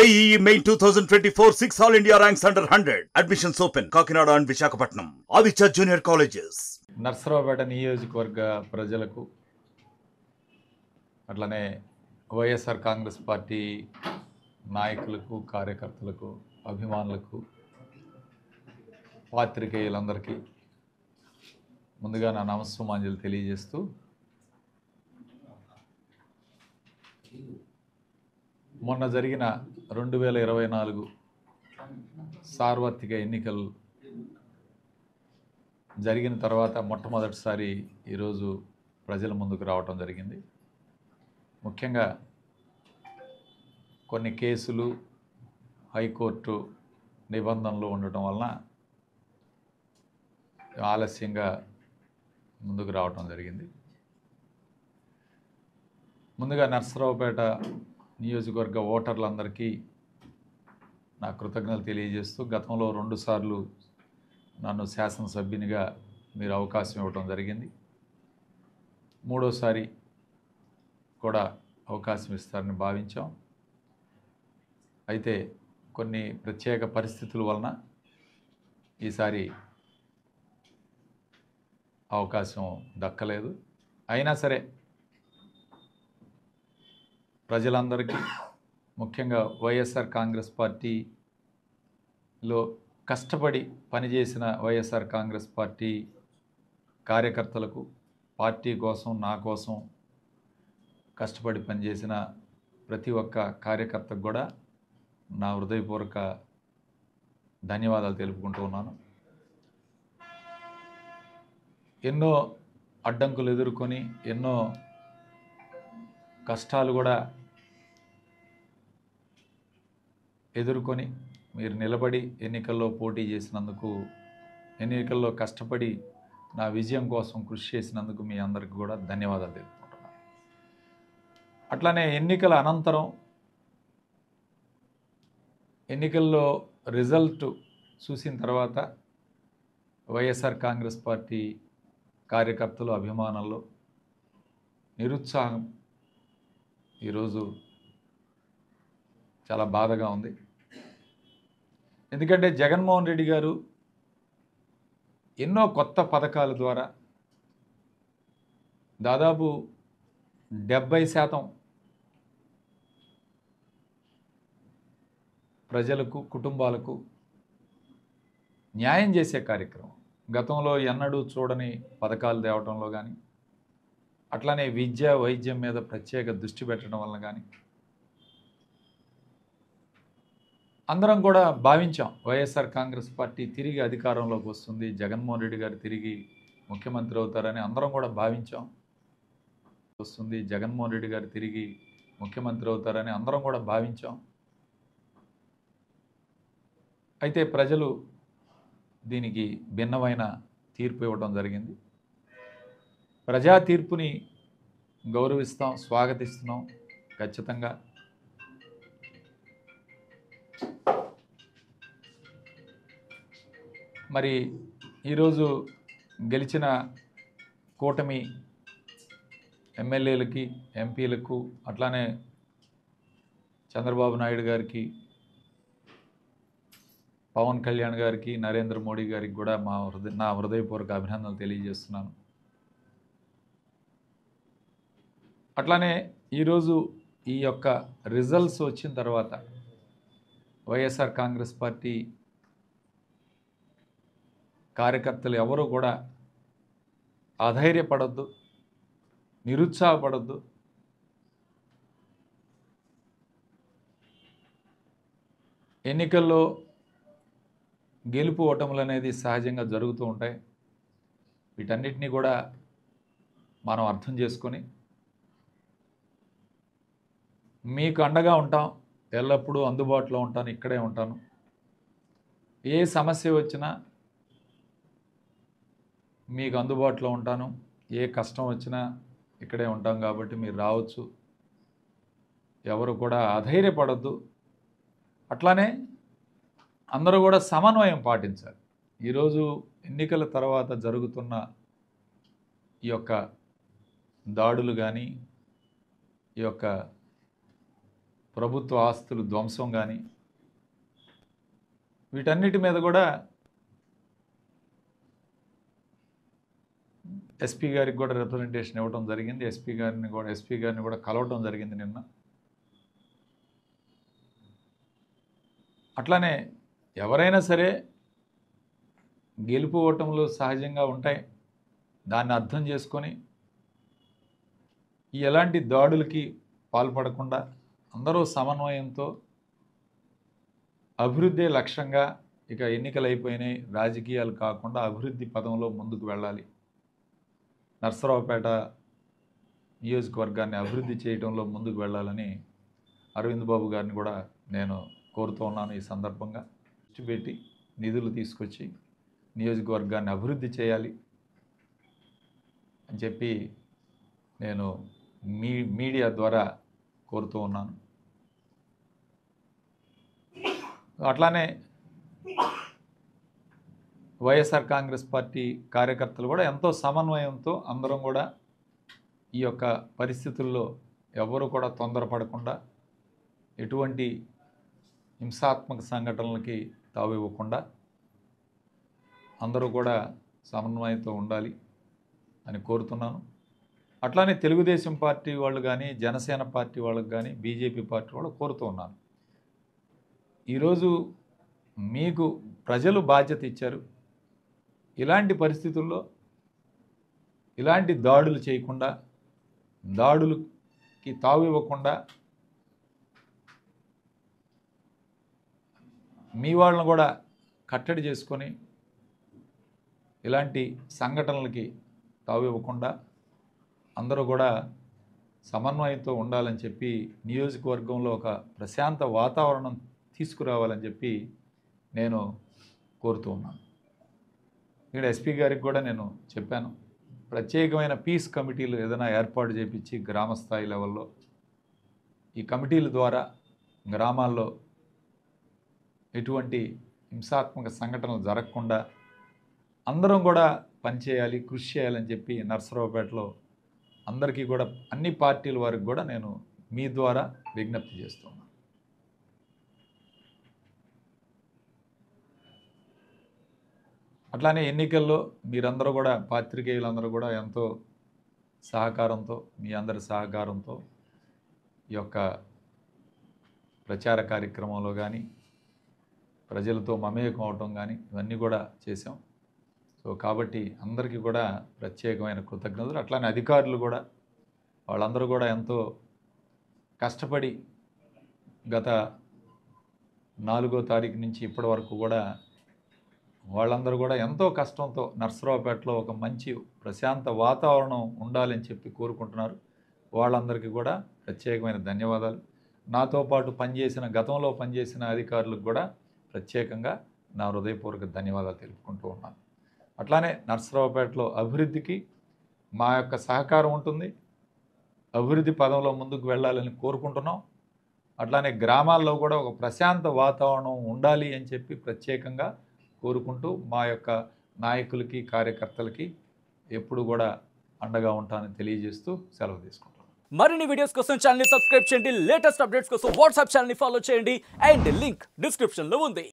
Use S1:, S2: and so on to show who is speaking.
S1: JEE Main 2024 6 All India ranks under 100. Admissions open. Kakinada and Visakhapatnam. Aditya Junior Colleges.
S2: Narasaraopet నియోజకవర్గ ప్రజలకు అట్లనే YSR Congress party నాయకులకు కార్యకర్తలకు అభిమానులకు పాత్రికేయులందరికీ ముందుగా నా నమస్సుమాంజలి తెలియజేస్తూ మొన్న జరిగిన 2024 సార్వత్రిక ఎన్నికలు జరిగిన తర్వాత మొట్టమొదటిసారి ఈరోజు ప్రజల ముందుకు రావటం జరిగింది. ముఖ్యంగా కొన్ని కేసులు హైకోర్టు నిబంధనలు ఉండటం వలన ఆలస్యంగా ముందుకు రావటం జరిగింది. ముందుగా నర్సరావుపేట నియోజకవర్గ ఓటర్లందరికీ నా కృతజ్ఞతలు తెలియజేస్తూ గతంలో 2 సార్లు నన్ను శాసనసభ్యునిగా మీరు అవకాశం ఇవ్వడం జరిగింది. 3వసారి కూడా అవకాశం ఇస్తారని భావించాం. అయితే కొన్ని ప్రత్యేక పరిస్థితుల వలన ఈసారి అవకాశం దక్కలేదు. అయినా సరే ప్రజలందరికీ ముఖ్యంగా వైఎస్ఆర్ కాంగ్రెస్ పార్టీలో కష్టపడి పనిచేసిన వైఎస్ఆర్ కాంగ్రెస్ పార్టీ కార్యకర్తలకు, పార్టీ కోసం నా కోసం కష్టపడి పనిచేసిన ప్రతి ఒక్క కార్యకర్తకు కూడా నా హృదయపూర్వక ధన్యవాదాలు తెలుపుకుంటూ ఉన్నాను. ఎన్నో అడ్డంకులు ఎదుర్కొని ఎన్నో కష్టాలు కూడా ఎదుర్కొని మీరు నిలబడి ఎన్నికల్లో పోటీ చేసినందుకు, ఎన్నికల్లో కష్టపడి నా విజయం కోసం కృషి చేసినందుకు మీ అందరికీ కూడా ధన్యవాదాలు తెలుపుకుంటున్నాను. అట్లానే ఎన్నికల అనంతరం ఎన్నికల్లో రిజల్ట్ చూసిన తర్వాత వైఎస్ఆర్ కాంగ్రెస్ పార్టీ కార్యకర్తలు, అభిమానులు నిరుత్సాహం ఈరోజు చాలా బాధగా ఉంది. ఎందుకంటే జగన్మోహన్ రెడ్డి గారు ఎన్నో కొత్త పథకాల ద్వారా దాదాపు 70% ప్రజలకు, కుటుంబాలకు న్యాయం చేసే కార్యక్రమం గతంలో ఎన్నడూ చూడని పథకాలు తేవటంలో కానీ, అట్లానే విద్య, వైద్యం మీద ప్రత్యేక దృష్టి పెట్టడం వలన కానీ అందరం కూడా భావించాం వైఎస్ఆర్ కాంగ్రెస్ పార్టీ తిరిగి అధికారంలోకి వస్తుంది, జగన్మోహన్ రెడ్డి గారు తిరిగి ముఖ్యమంత్రి అవుతారని అందరం కూడా భావించాం. వస్తుంది జగన్మోహన్ రెడ్డి గారు తిరిగి ముఖ్యమంత్రి అవుతారని అందరం కూడా భావించాం. అయితే ప్రజలు దీనికి భిన్నమైన తీర్పు ఇవ్వడం జరిగింది. ప్రజా తీర్పుని గౌరవిస్తాం, స్వాగతిస్తున్నాం. ఖచ్చితంగా మరి ఈరోజు గెలిచిన కూటమి ఎమ్మెల్యేలకి, ఎంపీలకు, అట్లానే చంద్రబాబు నాయుడు గారికి, పవన్ కళ్యాణ్ గారికి, నరేంద్ర మోడీ గారికి కూడా నా హృదయపూర్వక అభినందనలు తెలియజేస్తున్నాను. అట్లానే ఈరోజు ఈ యొక్క రిజల్ట్స్ వచ్చిన తర్వాత వైఎస్ఆర్ కాంగ్రెస్ పార్టీ కార్యకర్తలు ఎవరు కూడా అధైర్యపడద్దు, నిరుత్సాహపడద్దు. ఎన్నికల్లో గెలుపు ఓటములు అనేది సహజంగా జరుగుతూ ఉంటాయి. వీటన్నిటినీ కూడా మనం అర్థం చేసుకొని మీకు అండగా ఉంటాం, ఎల్లప్పుడూ అందుబాటులో ఉంటాను, ఇక్కడే ఉంటాను. ఏ సమస్య వచ్చినా మీకు అందుబాటులో ఉంటాను, ఏ కష్టం వచ్చినా ఇక్కడే ఉంటాం. కాబట్టి మీరు రావచ్చు, ఎవరు కూడా అధైర్యపడద్దు. అట్లానే అందరూ కూడా సమన్వయం పాటించాలి. ఈరోజు ఎన్నికల తర్వాత జరుగుతున్న ఈ యొక్క దాడులు కానీ, ఈ యొక్క ప్రభుత్వ ఆస్తులు ధ్వంసం కానీ వీటన్నిటి మీద కూడా ఎస్పీ గారికి కూడా రిప్రజెంటేషన్ ఇవ్వడం జరిగింది. ఎస్పీ గారిని కూడా కలవడం జరిగింది నిన్న. అట్లానే ఎవరైనా సరే గెలుపు ఓటములు సహజంగా ఉంటాయి. దాన్ని అర్థం చేసుకొని ఎలాంటి దాడులకి పాల్పడకుండా అందరూ సమన్వయంతో అభివృద్ధి లక్ష్యంగా, ఇక ఎన్నికలు అయిపోయినాయి, రాజకీయాలు కాకుండా అభివృద్ధి పదంలో ముందుకు వెళ్ళాలి, నర్సరావుపేట నియోజకవర్గాన్ని అభివృద్ధి చేయడంలో ముందుకు వెళ్ళాలని అరవింద్ బాబు గారిని కూడా నేను కోరుతూ ఉన్నాను. ఈ సందర్భంగా దృష్టి పెట్టి నిధులు తీసుకొచ్చి నియోజకవర్గాన్ని అభివృద్ధి చేయాలి అని చెప్పి నేను మీడియా ద్వారా కోరుతూ ఉన్నాను. అట్లానే వైఎస్ఆర్ కాంగ్రెస్ పార్టీ కార్యకర్తలు కూడా ఎంతో సమన్వయంతో అందరం కూడా ఈ యొక్క పరిస్థితుల్లో ఎవరు కూడా తొందరపడకుండా, ఎటువంటి హింసాత్మక సంఘటనలకి తావివ్వకుండా అందరూ కూడా సమన్వయంతో ఉండాలి అని కోరుతున్నాను. అట్లానే తెలుగుదేశం పార్టీ వాళ్ళు కానీ, జనసేన పార్టీ వాళ్ళకి కానీ, బీజేపీ పార్టీ వాళ్ళు కోరుతూ ఉన్నాను. ఈరోజు మీకు ప్రజలు బాధ్యత ఇచ్చారు. ఇలాంటి పరిస్థితుల్లో ఇలాంటి దాడులు చేయకుండా, దాడులకి తావివ్వకుండా మీ వాళ్ళని కూడా కట్టడి చేసుకొని ఇలాంటి సంఘటనలకి తావివ్వకుండా అందరూ కూడా సమన్వయంతో ఉండాలని చెప్పి, నియోజకవర్గంలో ఒక ప్రశాంత వాతావరణం తీసుకురావాలని చెప్పి నేను కోరుతూ ఉన్నాను. ఇక్కడ ఎస్పీ గారికి కూడా నేను చెప్పాను, ప్రత్యేకమైన పీస్ కమిటీలు ఏదైనా ఏర్పాటు చేయించి గ్రామ స్థాయి లెవెల్లో ఈ కమిటీల ద్వారా గ్రామాల్లో ఎటువంటి హింసాత్మక సంఘటనలు జరగకుండా అందరం కూడా పనిచేయాలి, కృషి చేయాలని చెప్పి నర్సరావుపేటలో అందరికీ కూడా, అన్ని పార్టీల వారికి కూడా నేను మీ ద్వారా విజ్ఞప్తి చేస్తున్నాను. అట్లానే ఎన్నికల్లో మీరందరూ కూడా, పాత్రికేయులందరూ కూడా ఎంతో సహకారంతో, మీ అందరి సహకారంతో ఈ యొక్క ప్రచార కార్యక్రమంలో కానీ, ప్రజలతో మమేకం అవటం కానీ ఇవన్నీ కూడా చేసాం. సో కాబట్టి అందరికీ కూడా ప్రత్యేకమైన కృతజ్ఞతలు. అట్లానే అధికారులు కూడా, వాళ్ళందరూ కూడా ఎంతో కష్టపడి గత 4వ తారీఖు నుంచి ఇప్పటి వరకు కూడా వాళ్ళందరూ కూడా ఎంతో కష్టంతో నర్సరావుపేటలో ఒక మంచి ప్రశాంత వాతావరణం ఉండాలని చెప్పి కోరుకుంటున్నారు. వాళ్ళందరికీ కూడా ప్రత్యేకమైన ధన్యవాదాలు. నాతో పాటు గతంలో పనిచేసిన అధికారులకు కూడా ప్రత్యేకంగా నా హృదయపూర్వక ధన్యవాదాలు తెలుపుకుంటూ ఉన్నాను. అట్లానే నర్సరావుపేటలో అభివృద్ధికి మా యొక్క సహకారం ఉంటుంది. అభివృద్ధి పదంలో ముందుకు వెళ్ళాలని కోరుకుంటున్నాం. అట్లానే గ్రామాల్లో కూడా ఒక ప్రశాంత వాతావరణం ఉండాలి అని చెప్పి ప్రత్యేకంగా కోరుకుంటూ, మా యొక్క నాయకులకి, కార్యకర్తలకి ఎప్పుడు కూడా అండగా ఉంటానని తెలియజేస్తూ సెలవు తీసుకుంటాం.
S3: మరిన్ని వీడియోస్ కోసం ఛానల్ ని సబ్స్క్రైబ్ చేయండి. లేటెస్ట్ అప్డేట్స్ కోసం వాట్సాప్ ఛానల్ ని ఫాలో చేయండి. అండ్ లింక్ డిస్క్రిప్షన్ లో ఉంది.